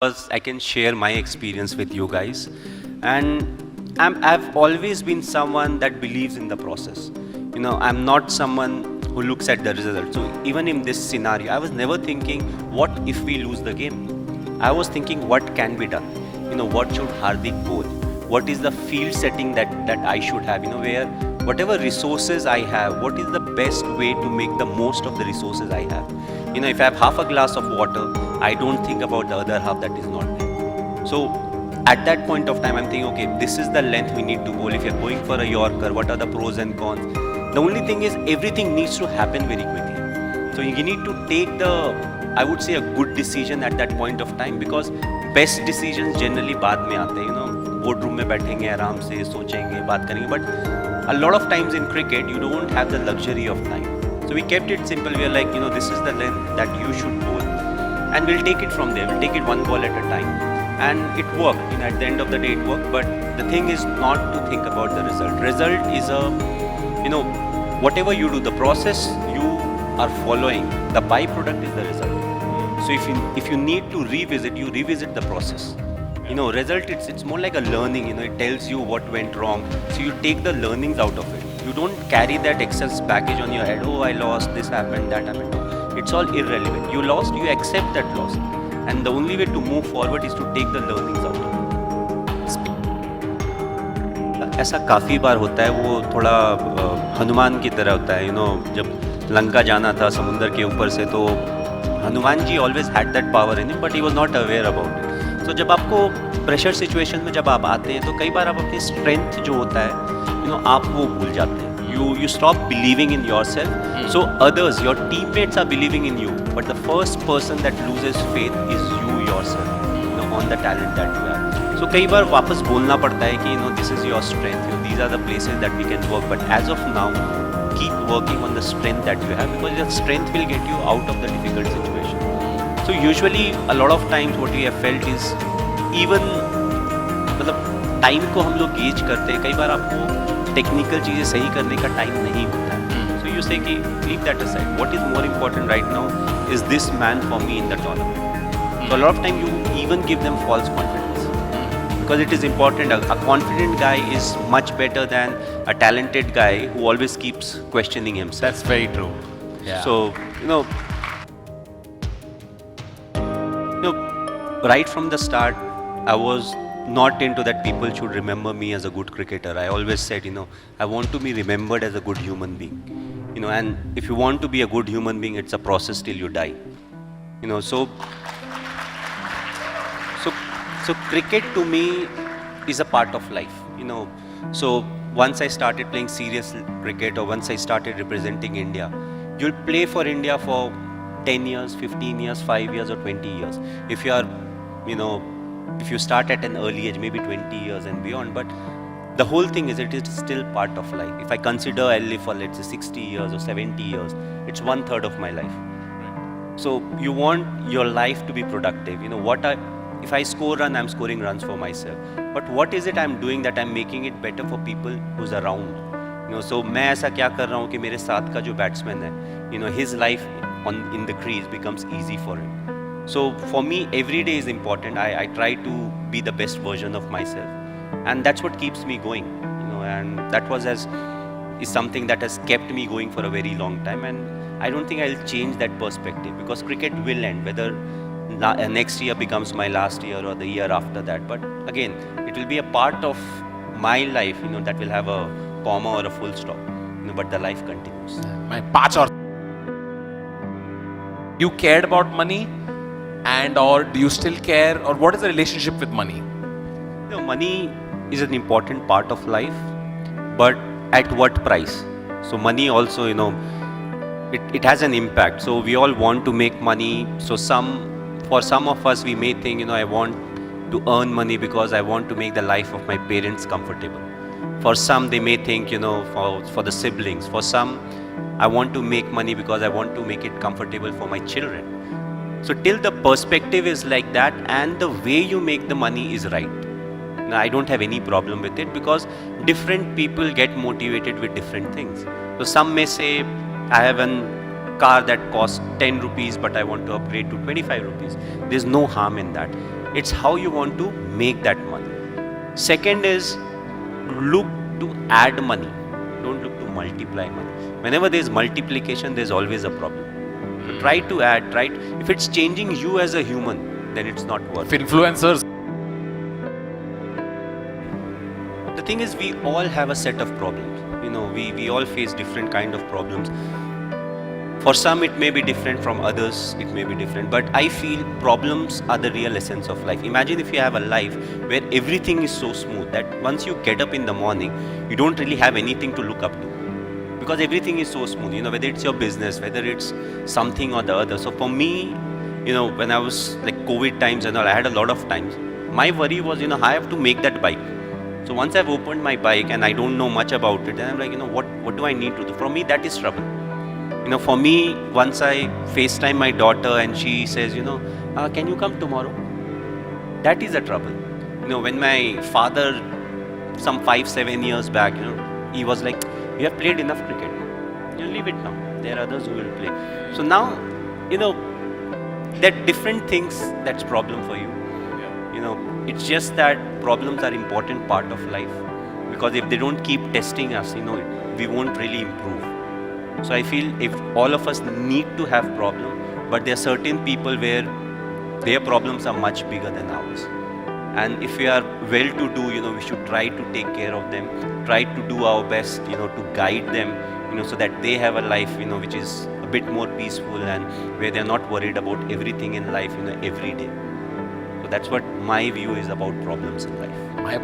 because I can share my experience with you guys. And I've always been someone that believes in the process. I'm not someone who looks at the result. So even in this scenario, I was never thinking, what if we lose the game? I was thinking, what can be done? What should Hardik bowl? What is the field setting that I should have? Where whatever resources I have, what is the best way to make the most of the resources I have? If I have half a glass of water, I don't think about the other half that is not there. So at that point of time, I'm thinking, okay, this is the length we need to bowl. If you're going for a Yorker, what are the pros and cons? The only thing is everything needs to happen very quickly. So you need to take I would say, a good decision at that point of time, because best decisions generally बाद में आते हैं. Board room में बैठेंगे आराम से सोचेंगे बात करेंगे, but a lot of times in cricket you don't have the luxury of time. So we kept it simple. We are like, this is the length that you should bowl, and we'll take it from there. We'll take it one ball at a time, and it worked. At the end of the day it worked. But the thing is not to think about the result. Result is whatever you do, the process you are following, the byproduct is the result. So if you need to revisit, you revisit the process. Result, it's more like a learning. It tells you what went wrong, so you take the learnings out of it. You don't carry that excess baggage on your head. Oh, I lost, this happened, that happened. No, it's all irrelevant. You lost, you accept that loss, and the only way to move forward is to take the learnings out of it. ऐसा काफ़ी बार होता है. वो थोड़ा हनुमान की तरह होता है. जब लंका जाना था समुंदर के ऊपर से, तो Hanuman ji always had that power in him, but he was not aware about it. तो जब आपको प्रेशर सिचुएशन में जब आप आते हैं, तो कई बार आप अपनी स्ट्रेंथ जो होता है आप वो भूल जाते हैं. You stop believing in yourself. So others, your teammates are believing in you, but the first person that loses faith is you yourself, on the talent that you have. So कई बार वापस बोलना पड़ता है कि this is your strength, these are the places that we can work. But as of now, keep working on the strength that you have, because your strength will get you out of the difficult situation. So usually a lot of times what we have felt is, even मतलब time को हम लोग gauge करते हैं. कई बार आपको technical चीज़ें सही करने का टाइम नहीं होता है. सो यू से कि leave that aside. What is more important right now is this man for me in the tournament. So a lot of time you even give them false confidence, because it is important. A confident guy is much better than a talented guy who always keeps questioning himself. That's very true. Yeah. So right from the start, I was not into that people should remember me as a good cricketer. I always said, I want to be remembered as a good human being. And if you want to be a good human being, it's a process till you die. So cricket to me is a part of life. So once I started playing serious cricket, or once I started representing India, you'll play for India for 10 years, 15 years, 5 years or 20 years. If you are, if you start at an early age, maybe 20 years and beyond, but the whole thing is, it is still part of life. If I consider I live for, let's say, 60 years or 70 years, it's 1/3 of my life. So you want your life to be productive. If I score run, I'm scoring runs for myself. But what is it I'm doing that I'm making it better for people who's around? So मैं ऐसा क्या कर रहा हूँ कि मेरे साथ का जो बैट्समैन है, his life in the crease becomes easy for him. So for me, every day is important. I try to be the best version of myself, and that's what keeps me going. And that is something that has kept me going for a very long time. And I don't think I'll change that perspective, because cricket will end, whether next year becomes my last year or the year after that. But again, it will be a part of my life, that will have a comma or a full stop. But the life continues. My patch or you cared about money, and or do you still care, or what is the relationship with money? Money is an important part of life, but at what price? So money also, it has an impact. So we all want to make money. So for some of us, we may think, I want to earn money because I want to make the life of my parents comfortable. For some, they may think, for the siblings. For some, I want to make money because I want to make it comfortable for my children. So till the perspective is like that, and the way you make the money is right, now, I don't have any problem with it, because different people get motivated with different things. So some may say, I have an car that costs 10 rupees, but I want to upgrade to 25 rupees. There's no harm in that. It's how you want to make that money. Second is look to add money. Don't look to multiply money. Whenever there's multiplication, there's always a problem. So try to add, right? If it's changing you as a human, then it's not worth it. Influencers. The thing is, we all have a set of problems. We all face different kind of problems. For some, it may be different. From others, it may be different. But I feel problems are the real essence of life. Imagine if you have a life where everything is so smooth that once you get up in the morning, you don't really have anything to look up to. Because everything is so smooth, whether it's your business, whether it's something or the other. So for me, when I was like COVID times and all, I had a lot of times. My worry was, I have to make that bike. So once I've opened my bike and I don't know much about it, then I'm like, what do I need to do? For me, that is trouble. For me, once I FaceTime my daughter and she says, can you come tomorrow? That is a trouble. When my father, some 5-7 years back, he was like, you have played enough cricket. Leave it now. There are others who will play. So now, there are different things that's problem for you. It's just that problems are important part of life. Because if they don't keep testing us, we won't really improve. So I feel if all of us need to have problems, but there are certain people where their problems are much bigger than ours. And if we are well-to-do, we should try to take care of them, try to do our best, to guide them, so that they have a life, which is a bit more peaceful and where they're not worried about everything in life, every day. So that's what my view is about problems in life.